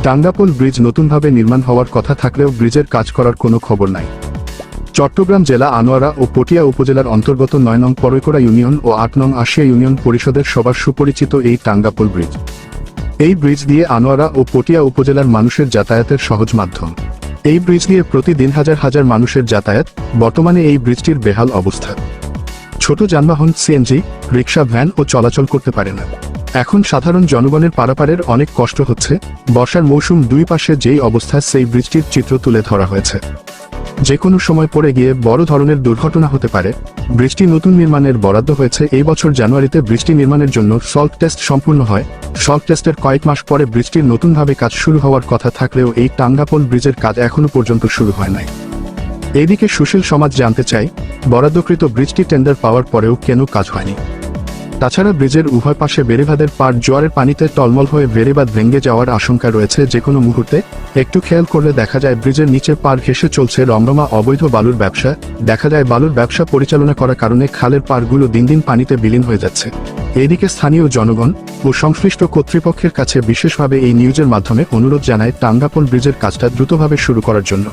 টাঙ্গাপোল bridge নতুনভাবে নির্মাণ হওয়ার কথা থাকলেও ব্রিজের কাজ করার কোনো খবর নাই। চট্টগ্রাম জেলা আনোয়ারা ও পটিয়া উপজেলার অন্তর্গত ৯ নং পরৈকড়া ইউনিয়ন ও ৮ নং আশিয়া ইউনিয়ন পরিষদের সবার সুপরিচিত এই টাঙ্গাপোল ব্রিজ। এই ব্রিজ দিয়ে আনোয়ারা ও পটিয়া উপজেলার মানুষের যাতায়াতের সহজ মাধ্যম। এই ব্রিজ দিয়ে প্রতিদিন হাজার হাজার মানুষের যাতায়াত। বর্তমানে এই ব্রিজটির বেহাল অবস্থা। ছোট যানবাহন সিএনজি, রিকশা, ভ্যান ও চলাচল করতে পারে না। এখন সাধারণ জনগণের পারাপারের অনেক কষ্ট হচ্ছে। বর্ষার মৌসুম দুই পাশে যেই অবস্থা, সেই ব্রিজটির চিত্র তুলে ধরা হয়েছে। যে কোনো সময় পড়ে গিয়ে বড় ধরনের দুর্ঘটনা হতে পারে। ব্রিজটি নতুন নির্মাণের বরাদ্দ হয়েছে। এই বছর জানুয়ারিতে ব্রিজটি নির্মাণের জন্য সল্ট টেস্ট সম্পূর্ণ হয়। সল্ট টেস্টের কয়েক মাস পরে ব্রিজটির নতুনভাবে কাজ শুরু হওয়ার কথা থাকলেও এই টাঙ্গাপোল ব্রিজের কাজ এখনো পর্যন্ত শুরু হয় নাই। এদিকে সুশীল সমাজ জানতে চাই, বরাদ্দকৃত ব্রিজটি টেন্ডার পাওয়ার পরেও কেন কাজ হয়নি। তাছাড়া ব্রিজের উভয় পাশে বেড়িবাঁধের পাড় জোয়ারের পানিতে টলমল হয়ে বেড়িবাঁধ ভেঙে যাওয়ার আশঙ্কা রয়েছে যে কোনো মুহূর্তে। একটু খেয়াল করলে দেখা যায় ব্রিজের নিচে পাড় ঘেঁষে চলছে রমরমা অবৈধ বালুর ব্যবসা। দেখা যায় বালুর ব্যবসা পরিচালনা করার কারণে খালের পাড়গুলো দিন দিন পানিতে বিলীন হয়ে যাচ্ছে। এদিকে স্থানীয় জনগণ ও সংশ্লিষ্ট কর্তৃপক্ষের কাছে বিশেষভাবে এই নিউজের মাধ্যমে অনুরোধ জানায় টাঙ্গাপোল ব্রিজের কাজটা দ্রুতভাবে শুরু করার জন্য।